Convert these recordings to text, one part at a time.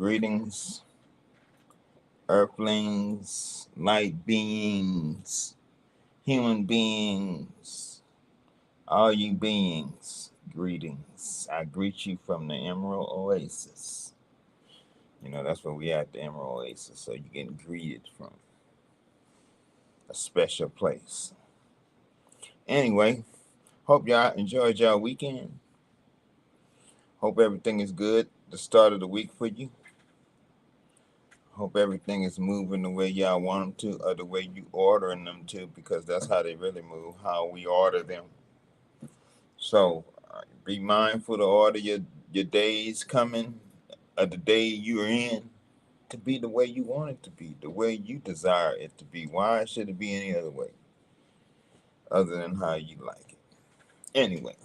Greetings, earthlings, light beings, human beings, all you beings. Greetings. I greet you from the Emerald Oasis. That's where we at, the Emerald Oasis. So you're getting greeted from a special place. Anyway, hope y'all enjoyed y'all weekend. Hope everything is good. The start of the week for you. Hope everything is moving the way y'all want them to, or the way you ordering them to, because that's how they really move, how we order them. So be mindful to order your days coming, or the day you're in, to be the way you want it to be, the way you desire it to be. Why should it be any other way, other than how you like it? Anyway,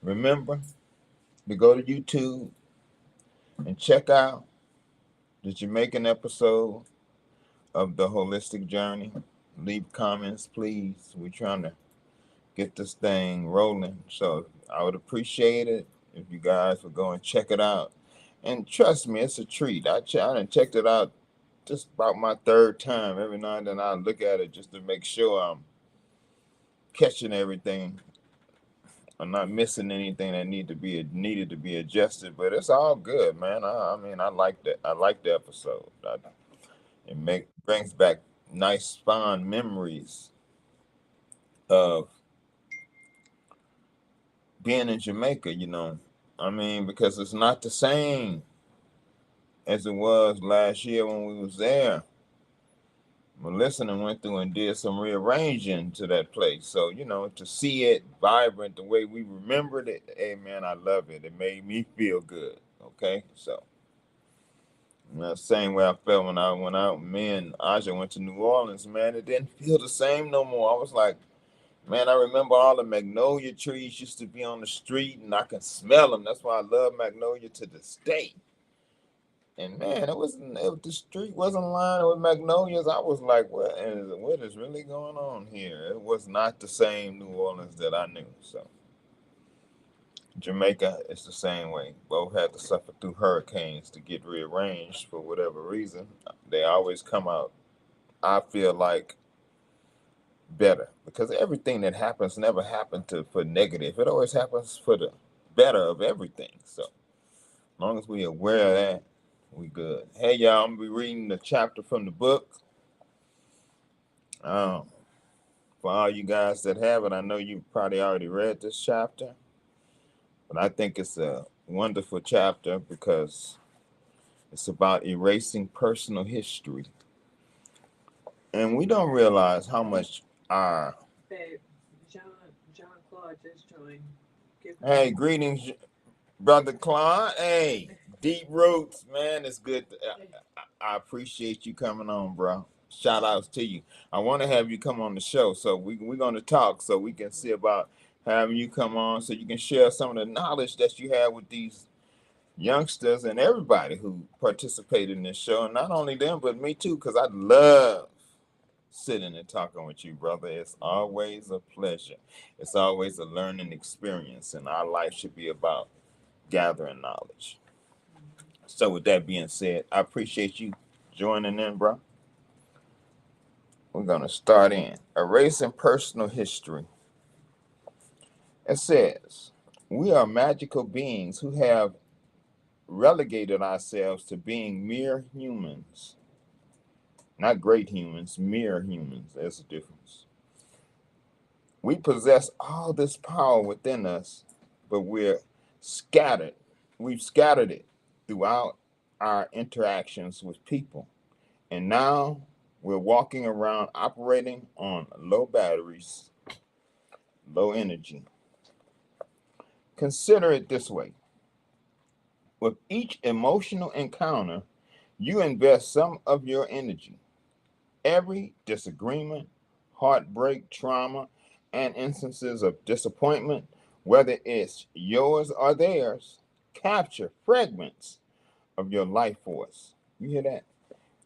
remember to go to YouTube and check out the Jamaican episode of the Holistic Journey. Leave comments, please. We're trying to get this thing rolling. So I would appreciate it if you guys would go and check it out. And trust me, it's a treat. I done checked it out just about my third time. Every now and then I look at it just to make sure I'm catching everything. I'm not missing anything that needed to be adjusted. But it's all good, man. I mean, I like that. I like the episode. It brings back nice, fond memories of being in Jamaica, I mean, because it's not the same as it was last year when we was there. Melissa went through and did some rearranging to that place. So, to see it vibrant the way we remembered it, hey, man, I love it. It made me feel good, okay? So, the same way I felt when I went out, me and Aja went to New Orleans, man, it didn't feel the same no more. I was like, man, I remember all the magnolia trees used to be on the street, and I can smell them. That's why I love magnolia to this day. And man, the street wasn't lined with magnolias. I was like, what is really going on here? It was not the same New Orleans that I knew. So Jamaica is the same way. Both had to suffer through hurricanes to get rearranged for whatever reason. They always come out, I feel like, better, because everything that happens never happened for negative. It always happens for the better of everything. So as long as we're aware of that, we good. Hey y'all, I'm gonna be reading the chapter from the book. For all you guys that have it, I know you probably already read this chapter, but I think it's a wonderful chapter because it's about erasing personal history. And we don't realize how much our... Babe, John Claude just joined. Hey, greetings, Brother Claude. Hey, Deep Roots, man, it's good. I appreciate you coming on, bro. Shout outs to you. I want to have you come on the show, so we're going to talk so we can see about having you come on so you can share some of the knowledge that you have with these youngsters and everybody who participate in this show. And not only them, but me too, because I love sitting and talking with you, brother. It's always a pleasure. It's always a learning experience, and our life should be about gathering knowledge. So with that being said, I appreciate you joining in, bro. We're going to start in erasing personal history. It says, we are magical beings who have relegated ourselves to being mere humans. Not great humans, mere humans. There's a difference. We possess all this power within us, but we're scattered. We've scattered it throughout our interactions with people. And now we're walking around operating on low batteries, low energy. Consider it this way. With each emotional encounter, you invest some of your energy. Every disagreement, heartbreak, trauma, and instances of disappointment, whether it's yours or theirs, capture fragments of your life force. You hear that?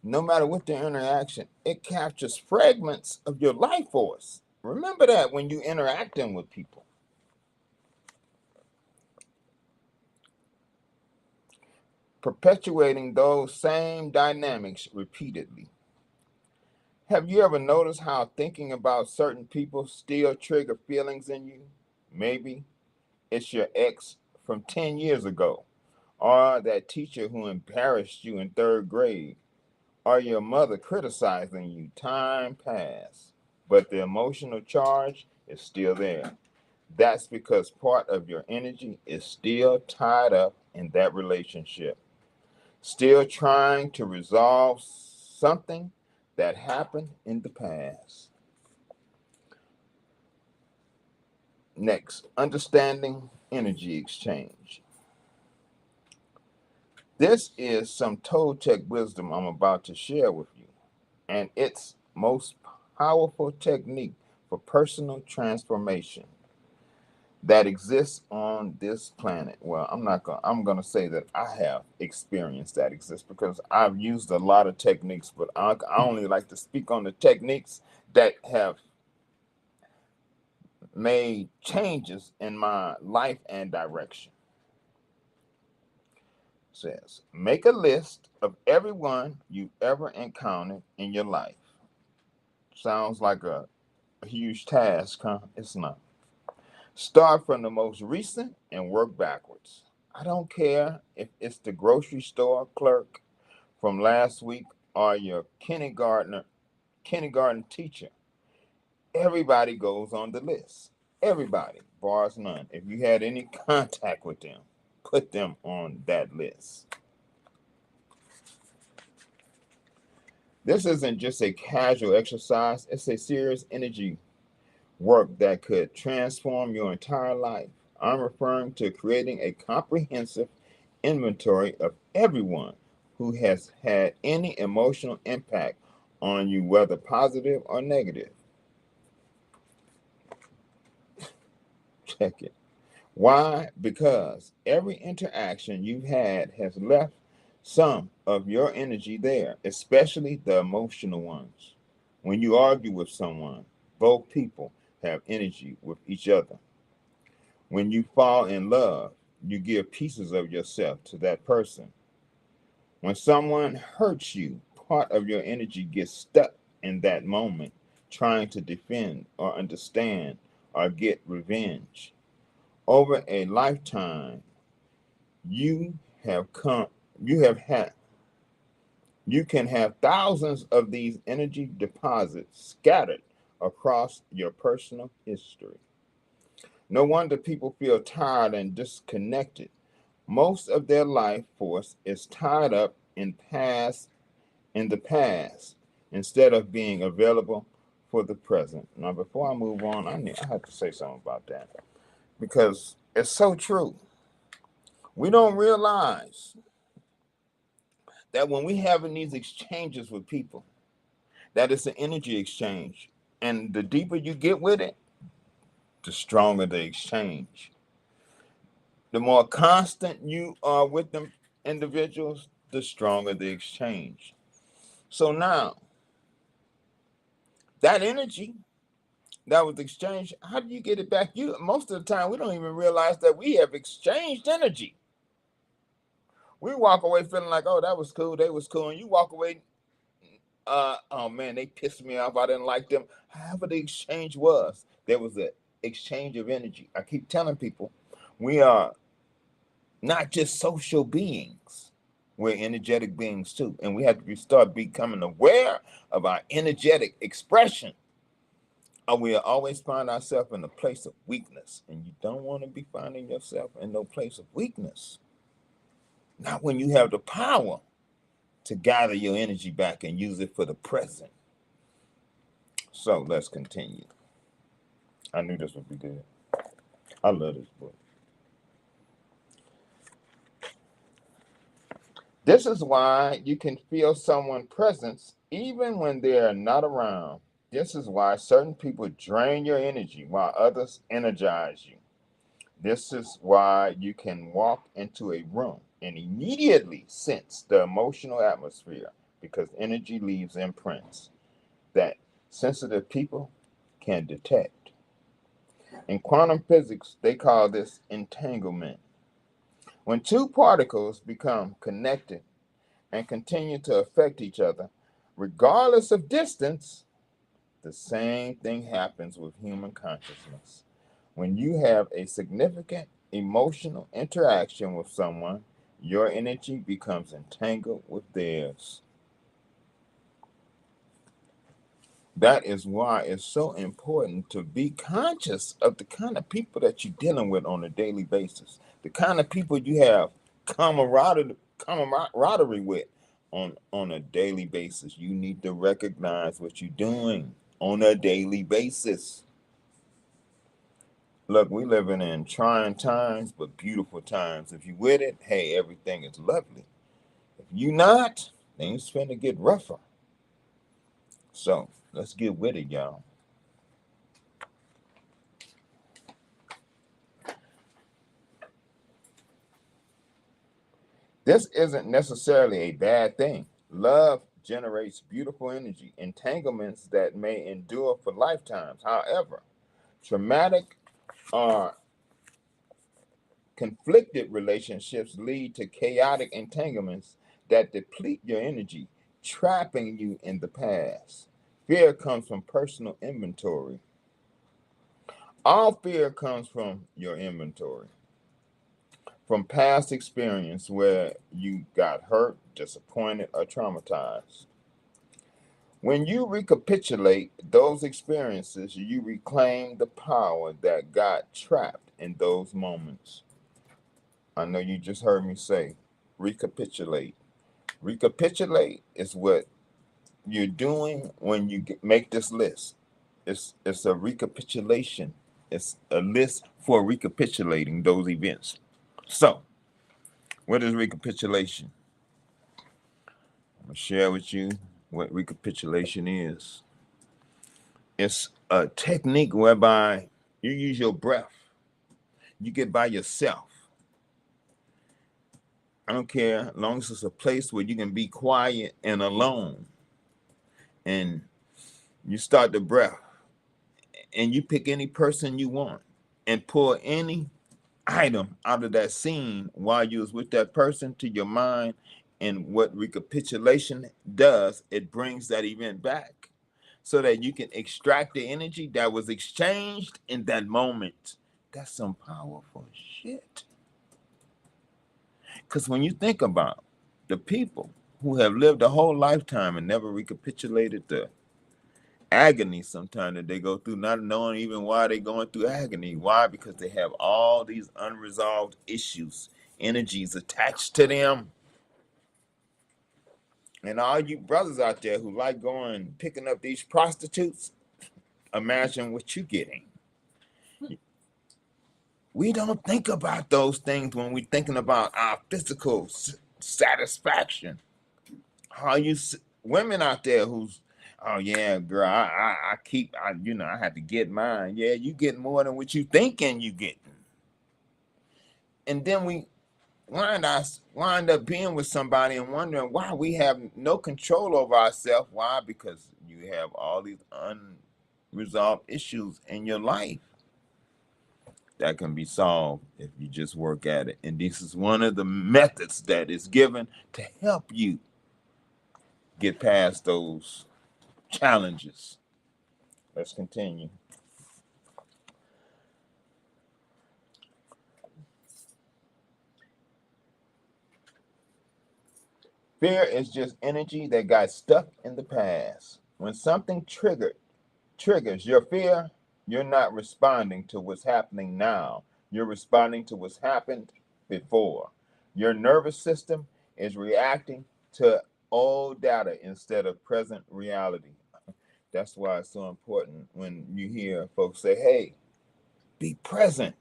No matter what the interaction, it captures fragments of your life force. Remember that when you're interacting with people. perpetuating those same dynamics repeatedly. Have you ever noticed how thinking about certain people still trigger feelings in you? Maybe it's your ex from 10 years ago, or that teacher who embarrassed you in third grade, or your mother criticizing you. Time passed, but the emotional charge is still there. That's because part of your energy is still tied up in that relationship, still trying to resolve something that happened in the past. Next, understanding energy exchange. This is some Toltec wisdom I'm about to share with you, and it's most powerful technique for personal transformation that exists on this planet. Well, I'm gonna say that I have experienced that exists because I've used a lot of techniques, but I only like to speak on the techniques that have made changes in my life and direction. It says, make a list of everyone you ever encountered in your life. Sounds like a huge task, huh? It's not. Start from the most recent and work backwards. I don't care if it's the grocery store clerk from last week or your kindergarten teacher. Everybody goes on the list. Everybody, bars none. If you had any contact with them, put them on that list. This isn't just a casual exercise, it's a serious energy work that could transform your entire life. I'm referring to creating a comprehensive inventory of everyone who has had any emotional impact on you, whether positive or negative. Check it. Why? Because every interaction you've had has left some of your energy there, especially the emotional ones. When you argue with someone, both people have energy with each other. When you fall in love, you give pieces of yourself to that person. When someone hurts you, part of your energy gets stuck in that moment, trying to defend or understand or get revenge. Over a lifetime, you have come, you have had, you can have thousands of these energy deposits scattered across your personal history. No wonder people feel tired and disconnected. Most of their life force is tied up in the past instead of being available for the present. Now, before I move on, I have to say something about that because it's so true. We don't realize that when we having these exchanges with people, that it's an energy exchange, and the deeper you get with it, the stronger the exchange. The more constant you are with them individuals, the stronger the exchange. So now, that energy that was exchanged, how do you get it back? You most of the time we don't even realize that we have exchanged energy. We walk away feeling like, oh, that was cool, they was cool, and you walk away, oh man, they pissed me off. I didn't like them. However, the exchange was, there was an exchange of energy. I keep telling people, we are not just social beings. We're energetic beings too. And we have to start becoming aware of our energetic expression. Or we'll always find ourselves in a place of weakness. And you don't want to be finding yourself in no place of weakness. Not when you have the power to gather your energy back and use it for the present. So let's continue. I knew this would be good. I love this book. This is why you can feel someone's presence even when they are not around. This is why certain people drain your energy while others energize you. This is why you can walk into a room and immediately sense the emotional atmosphere because energy leaves imprints that sensitive people can detect. In quantum physics, they call this entanglement. When two particles become connected and continue to affect each other, regardless of distance, the same thing happens with human consciousness. When you have a significant emotional interaction with someone, your energy becomes entangled with theirs. That is why it's so important to be conscious of the kind of people that you're dealing with on a daily basis, the kind of people you have camaraderie with on a daily basis. You need to recognize what you're doing on a daily basis. Look, we living in trying times, but beautiful times. If you with it, hey, everything is lovely. If you not, things finna get rougher. So let's get with it, y'all. This isn't necessarily a bad thing. Love generates beautiful energy, entanglements that may endure for lifetimes. However, traumatic or conflicted relationships lead to chaotic entanglements that deplete your energy, trapping you in the past. Fear comes from personal inventory. All fear comes from your inventory, from past experience where you got hurt, disappointed, or traumatized. When you recapitulate those experiences, you reclaim the power that got trapped in those moments. I know you just heard me say recapitulate. Recapitulate is what you're doing when you make this list. It's a recapitulation. It's a list for recapitulating those events. So, what is recapitulation? I'm gonna share with you what recapitulation is. It's a technique whereby you use your breath. You get by yourself. I don't care, as long as it's a place where you can be quiet and alone. And you start the breath, and you pick any person you want and pull any item out of that scene while you was with that person to your mind. And what recapitulation does, it brings that event back so that you can extract the energy that was exchanged in that moment. That's some powerful shit. Because when you think about the people who have lived a whole lifetime and never recapitulated the agony sometimes that they go through, not knowing even why they're going through agony. Why? Because they have all these unresolved issues, energies attached to them. And all you brothers out there who like going picking up these prostitutes, imagine what you're getting. We don't think about those things when we're thinking about our physical satisfaction. How you women out there who's, oh yeah, girl, I keep, I had to get mine. Yeah, you get more than what you thinking you getting. And then we wind up being with somebody and wondering why we have no control over ourselves. Why? Because you have all these unresolved issues in your life that can be solved if you just work at it. And this is one of the methods that is given to help you get past those challenges. Let's continue. Fear is just energy that got stuck in the past. When something triggers your fear, you're not responding to what's happening now. You're responding to what's happened before. Your nervous system is reacting to old data instead of present reality. That's why it's so important when you hear folks say, hey, be present.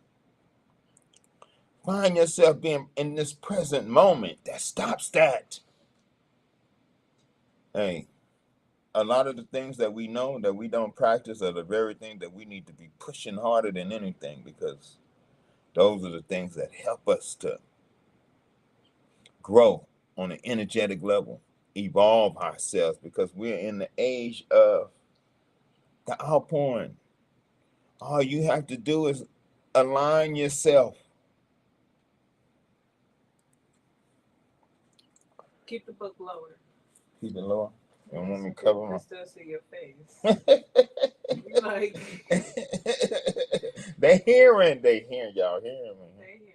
Find yourself being in this present moment. That stops that. Hey, a lot of the things that we know that we don't practice are the very thing that we need to be pushing harder than anything, because those are the things that help us to grow on an energetic level, evolve ourselves, because we're in the age of the outpouring. All you have to do is align yourself. Keep the book lower. Keep it lower. You don't want me to cover I my. still see your face. You like They hearing y'all hearing me. they here.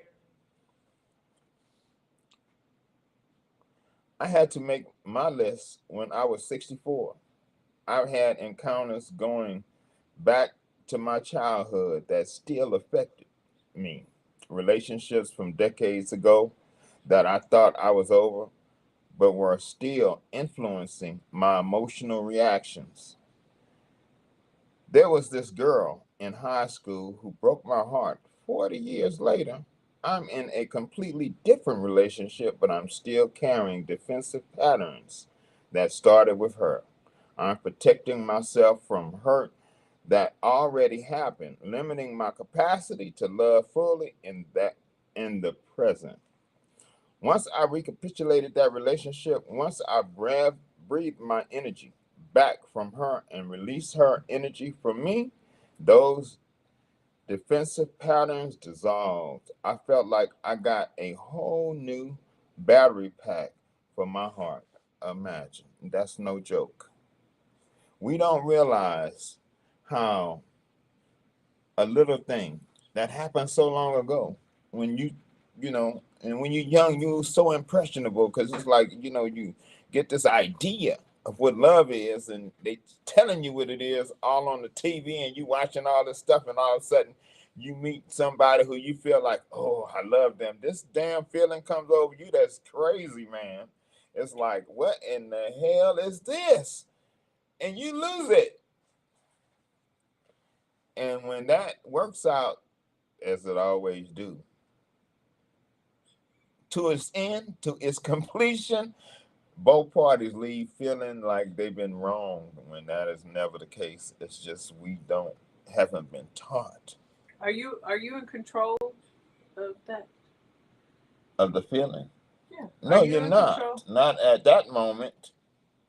I had to make my list when I was 64. I've had encounters going back to my childhood that still affected me. Relationships from decades ago that I thought I was over, but were still influencing my emotional reactions. There was this girl in high school who broke my heart. 40 years later, I'm in a completely different relationship, but I'm still carrying defensive patterns that started with her. I'm protecting myself from hurt that already happened, limiting my capacity to love fully in the present. Once I recapitulated that relationship, once I breathed my energy back from her and released her energy from me, those defensive patterns dissolved. I felt like I got a whole new battery pack for my heart. Imagine. That's no joke. We don't realize how a little thing that happened so long ago when and when you're young, you're so impressionable because it's like, you get this idea of what love is and they telling you what it is all on the TV and you watching all this stuff and all of a sudden you meet somebody who you feel like, oh, I love them. This damn feeling comes over you. That's crazy, man. It's like, what in the hell is this? And you lose it. And when that works out, as it always do, to its end, to its completion, both parties leave feeling like they've been wrong when that is never the case. It's just we haven't been taught Are you in control of that? of the feeling. Yeah. No, Are you you're in not. control? Not at that moment.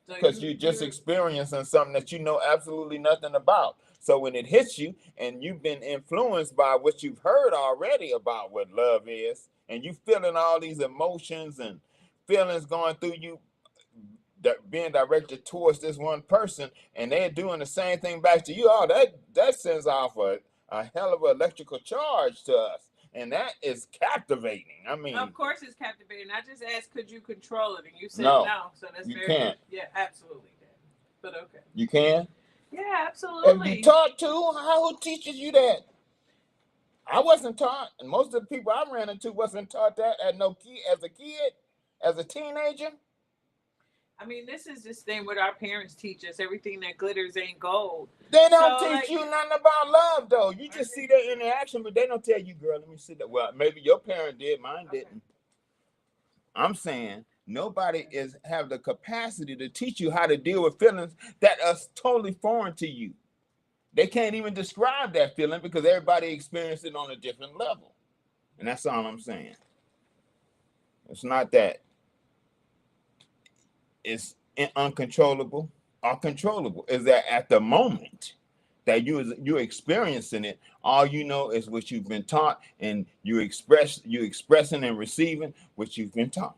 So Because you're just experiencing something that you know absolutely nothing about. So when it hits you and you've been influenced by what you've heard already about what love is, and you feeling all these emotions and feelings going through you that being directed towards this one person, and they're doing the same thing back to you, oh, that sends off a hell of an electrical charge to us. And that is captivating. I mean, of course it's captivating. I just asked, could you control it? And you said no. So that's You very can't. good. Yeah, absolutely. But okay. You can? Yeah, absolutely. If you taught to, who teaches you that? I wasn't taught, and most of the people I ran into wasn't taught that as a kid, as a teenager. I mean, this is this thing what our parents teach us. Everything that glitters ain't gold. They don't So, teach you nothing about love, though. You just see their interaction, but they don't tell you, girl, let me see that. Well, maybe your parent did, mine didn't. I'm saying nobody have the capacity to teach you how to deal with feelings that are totally foreign to you. They can't even describe that feeling because everybody experienced it on a different level. And that's all I'm saying. It's not that it's uncontrollable or controllable. Is that at the moment that you're experiencing it, all you know is what you've been taught, and you expressing and receiving what you've been taught.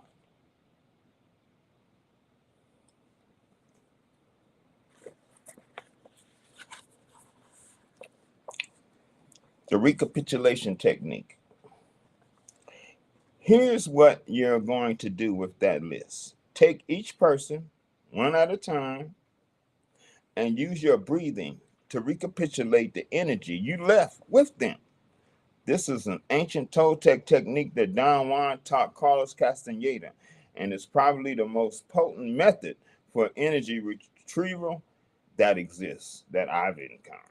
The recapitulation technique. Here's what you're going to do with that list. Take each person one at a time and use your breathing to recapitulate the energy you left with them. This is an ancient Toltec technique that Don Juan taught Carlos Castaneda, and it's probably the most potent method for energy retrieval that exists, that I've encountered.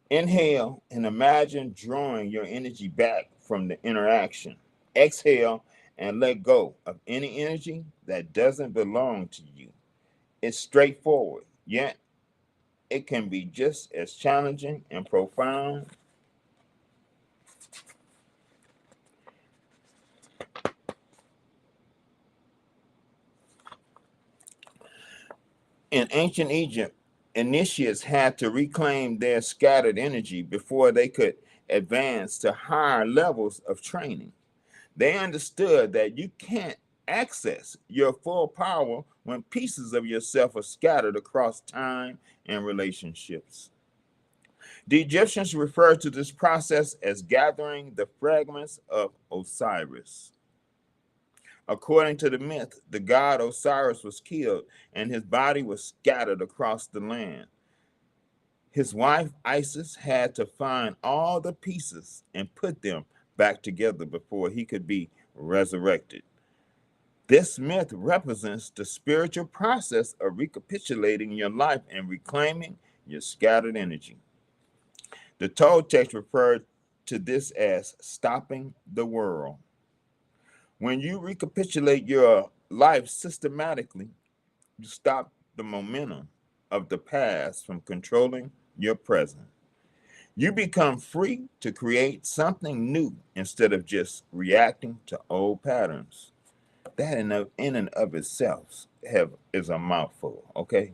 Inhale and imagine drawing your energy back from the interaction. Exhale and let go of any energy that doesn't belong to you. It's straightforward, yet it can be just as challenging and profound. In ancient Egypt, initiates had to reclaim their scattered energy before they could advance to higher levels of training. They understood that you can't access your full power when pieces of yourself are scattered across time and relationships. The Egyptians referred to this process as gathering the fragments of Osiris. According to the myth, the god Osiris was killed and his body was scattered across the land. His wife Isis had to find all the pieces and put them back together before he could be resurrected. This myth represents the spiritual process of recapitulating your life and reclaiming your scattered energy. The Toltec referred to this as stopping the world. When you recapitulate your life systematically, you stop the momentum of the past from controlling your present. You become free to create something new instead of just reacting to old patterns. That in and of itself is a mouthful, okay?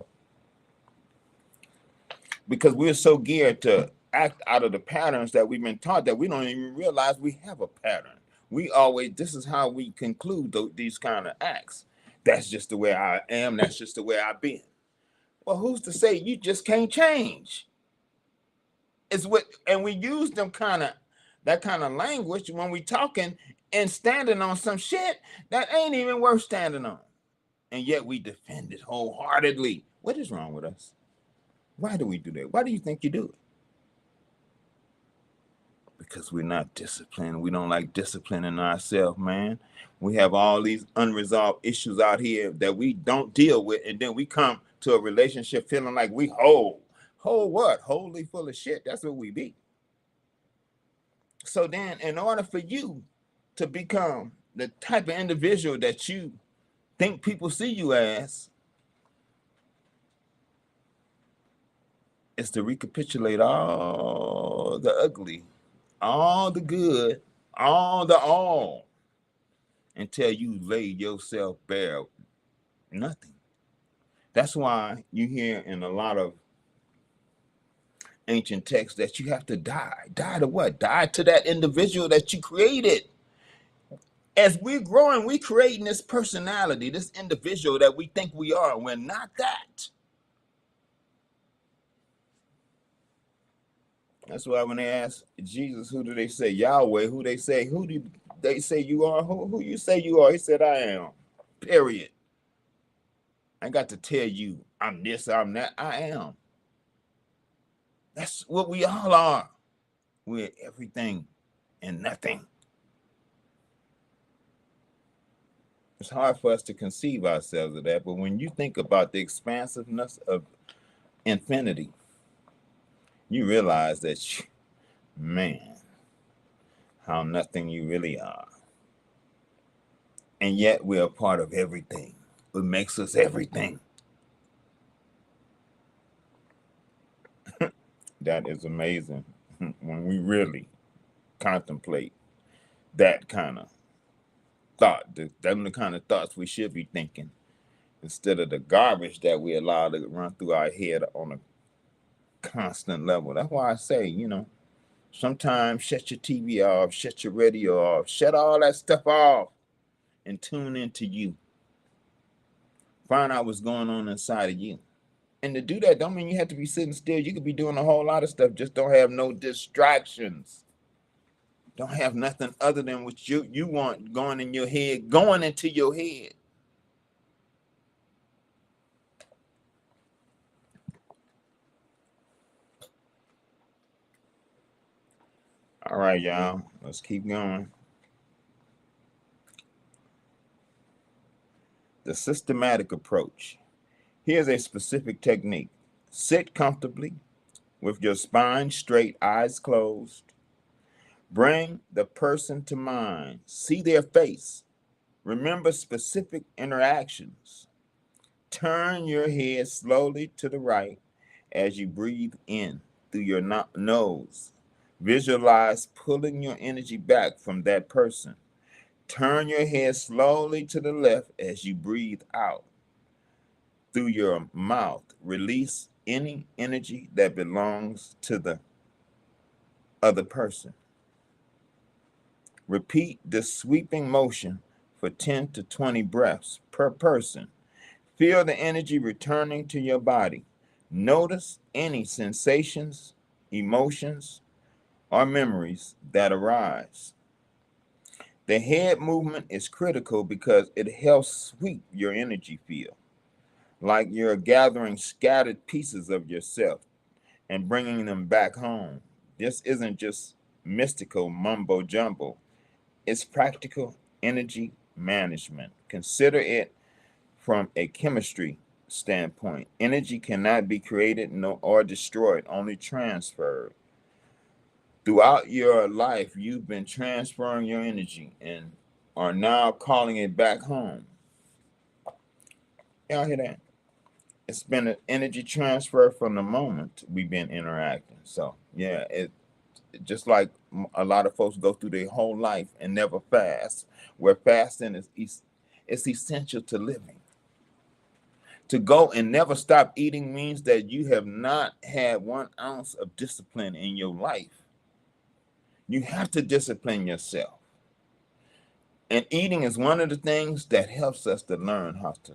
Because we're so geared to act out of the patterns that we've been taught that we don't even realize we have a pattern. This is how we conclude these kind of acts. That's just the way I am. That's just the way I've been. Well, who's to say you just can't change? And we use that kind of language when we talking and standing on some shit that ain't even worth standing on. And yet we defend it wholeheartedly. What is wrong with us? Why do we do that? Why do you think you do it? Because we're not disciplined. We don't like disciplining ourselves, man. We have all these unresolved issues out here that we don't deal with, and then we come to a relationship feeling like we whole. Whole what? Wholly full of shit. That's what we be. So then, in order for you to become the type of individual that you think people see you as, is to recapitulate all the ugly, all the good, all, until you lay yourself bare. Nothing. That's why you hear in a lot of ancient texts that you have to die. Die to what? Die to that individual that you created. As we're growing, we're creating this personality, this individual that we think we are. We're not that. That's why when they ask Jesus, who do they say? Yahweh, who they say? Who do they say you are? Who you say you are? He said, I am. Period. I got to tell you, I'm this, I'm that. I am. That's what we all are. We're everything and nothing. It's hard for us to conceive ourselves of that, but when you think about the expansiveness of infinity, you realize that, man, how nothing you really are. And yet we're a part of everything. What makes us everything. That is amazing when we really contemplate that kind of thought. Them the kind of thoughts we should be thinking instead of the garbage that we allow to run through our head on a constant level. That's why I say, sometimes shut your TV off, shut your radio off, shut all that stuff off and tune into you. Find out what's going on inside of you. And to do that don't mean you have to be sitting still. You could be doing a whole lot of stuff. Just don't have no distractions. Don't have nothing other than what you want going in your head, going into your head. All right, y'all. Let's keep going. The systematic approach. Here's a specific technique. Sit comfortably with your spine straight, eyes closed. Bring the person to mind. See their face. Remember specific interactions. Turn your head slowly to the right as you breathe in through your nose. Visualize pulling your energy back from that person. Turn your head slowly to the left as you breathe out through your mouth. Release any energy that belongs to the other person. Repeat this sweeping motion for for 10 to 20 breaths per person. Feel the energy returning to your body. Notice any sensations, emotions, or memories that arise. The head movement is critical because it helps sweep your energy field, like you're gathering scattered pieces of yourself and bringing them back home. This isn't just mystical mumbo jumbo, it's practical energy management. Consider it from a chemistry standpoint. Energy cannot be created or destroyed, only transferred. Throughout your life, you've been transferring your energy and are now calling it back home. Y'all hear that? It's been an energy transfer from the moment we've been interacting. So yeah, it just like a lot of folks go through their whole life and never fast, where fasting is it's essential to living. To go and never stop eating means that you have not had 1 ounce of discipline in your life. You have to discipline yourself. And eating is one of the things that helps us to learn how to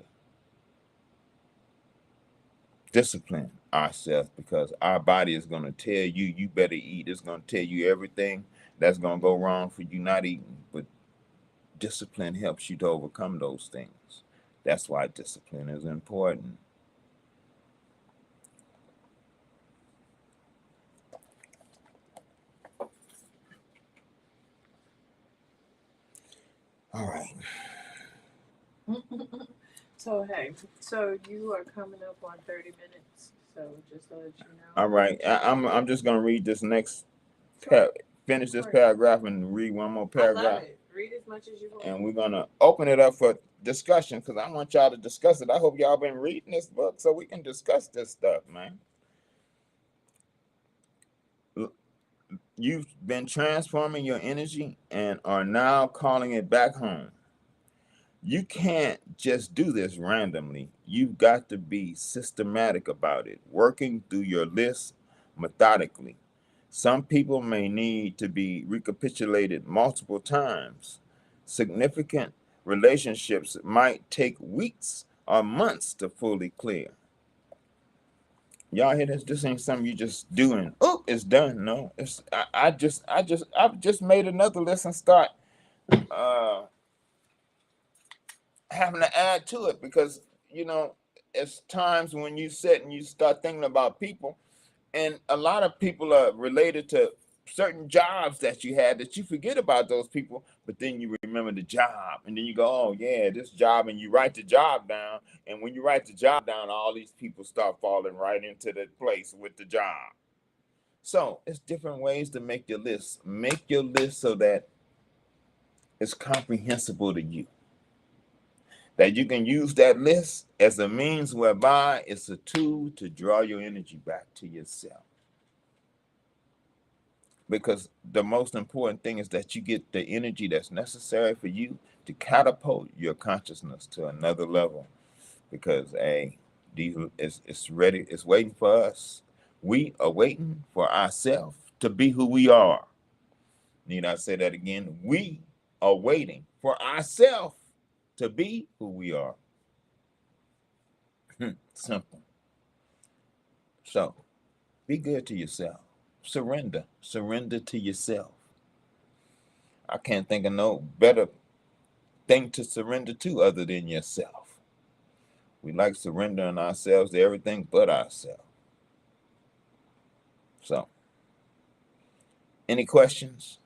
discipline ourselves, because our body is going to tell you, you better eat. It's going to tell you everything that's going to go wrong for you not eating. But discipline helps you to overcome those things. That's why discipline is important. All right. So hey, so you are coming up on 30 minutes. So just to let you know. All right. I'm just going to read this next finish this Sure. paragraph and read one more I love paragraph. it. Read as much as you want. And we're going to open it up for discussion, because I want y'all to discuss it. I hope y'all been reading this book so we can discuss this stuff, man. You've been transforming your energy and are now calling it back home. You can't just do this randomly. You've got to be systematic about it, working through your list methodically. Some people may need to be recapitulated multiple times. Significant relationships might take weeks or months to fully clear. Y'all hear this? This ain't something you just doing. Oh, it's done. No, it's I've just made another list and start having to add to it, because it's times when you sit and you start thinking about people, and a lot of people are related to certain jobs that you had, that you forget about those people, but then you remember the job, and then you go, oh yeah, this job, and you write the job down, and when you write the job down, all these people start falling right into the place with the job. So it's different ways to make your list. Make your list so that it's comprehensible to you, that you can use that list as a means whereby it's a tool to draw your energy back to yourself. Because the most important thing is that you get the energy that's necessary for you to catapult your consciousness to another level. Because it's ready, it's waiting for us. We are waiting for ourselves to be who we are. Need I say that again? We are waiting for ourselves to be who we are. Simple. So be good to yourself. Surrender to yourself. I can't think of no better thing to surrender to other than yourself. We like surrendering ourselves to everything but ourselves. So, any questions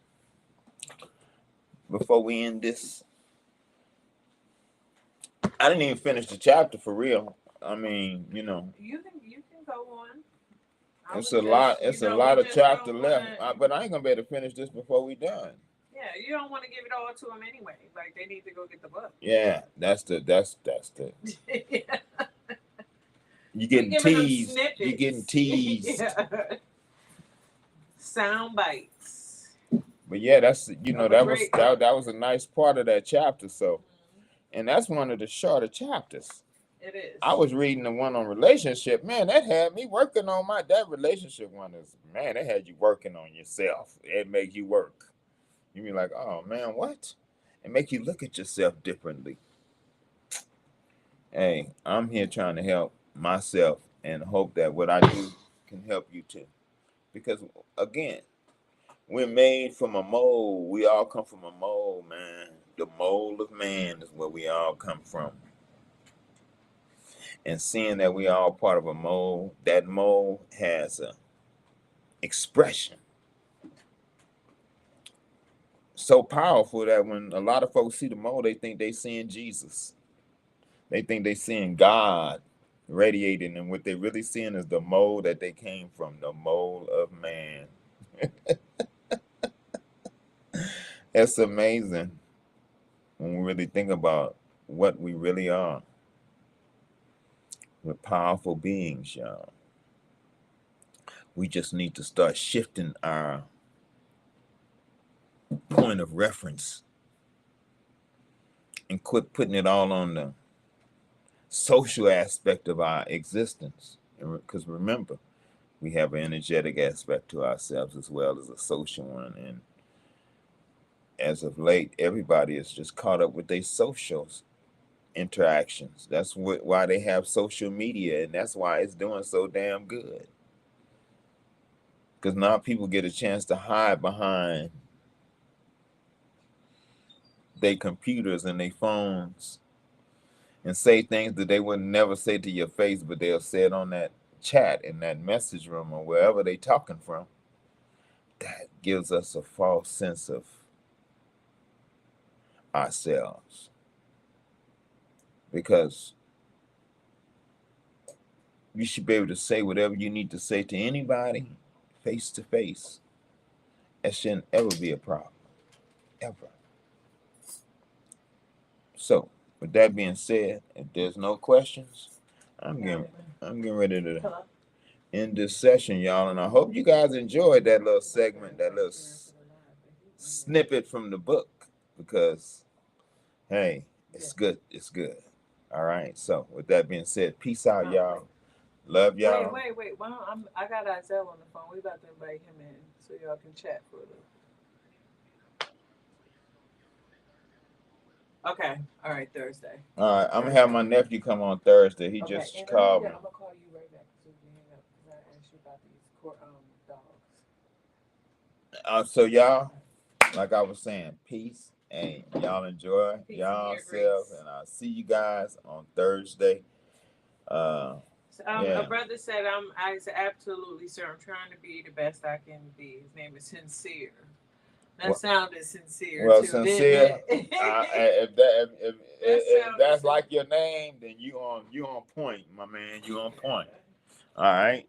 before we end this? I didn't even finish the chapter for real. I mean, You can go on. It's a lot of chapter left, but I ain't gonna be able to finish this before we done. Yeah, you don't want to give it all to them anyway. Like, they need to go get the book. Yeah, that's the. Yeah. You getting teased. You getting teased. Yeah. Sound bites. But yeah, that was a nice part of that chapter. So, and that's one of the shorter chapters. It is. I was reading the one on relationship. Man, that had me working on that relationship one is, man, that had you working on yourself. It makes you work. You be like, oh man, what? and make you look at yourself differently. Hey, I'm here trying to help myself and hope that what I do can help you too. Because again, we're made from a mold. We all come from a mold, man. The mold of man is where we all come from. And seeing that we all part of a mold, that mold has a expression so powerful that when a lot of folks see the mold, they think they seeing Jesus. They think they seeing God radiating, and what they really seeing is the mold that they came from, the mold of man. It's amazing when we really think about what we really are. We're powerful beings, y'all. We just need to start shifting our point of reference and quit putting it all on the social aspect of our existence. Because remember, we have an energetic aspect to ourselves as well as a social one. And as of late, everybody is just caught up with their social interactions. That's why they have social media, and that's why it's doing so damn good. Because now people get a chance to hide behind their computers and their phones and say things that they would never say to your face, but they'll say it on that chat in that message room or wherever they talking from. That gives us a false sense of ourselves. Because you should be able to say whatever you need to say to anybody face to face. That shouldn't ever be a problem. Ever. So, with that being said, if there's no questions, I'm getting ready to end this session, y'all. And I hope you guys enjoyed that little segment, that little snippet from the book, because hey, it's good. It's good. All right. So, with that being said, peace out, y'all. Love y'all. Wait. Well, I got Isaiah on the phone. We about to invite him in so y'all can chat for a little. Okay. All right. Thursday. All right. I'm gonna have my nephew come on Thursday. He just called me. I'm gonna call you right back so we can hang up because I asked you about these dogs. So y'all, like I was saying, peace and y'all enjoy Peace y'all and self, grace. and I'll see you guys on Thursday. A brother said, I said, absolutely, sir. I'm trying to be the best I can be. His name is Sincere. That sounded sincere. Well, too, sincere. didn't it? If that's like your name, then you on point, my man. You on point. All right.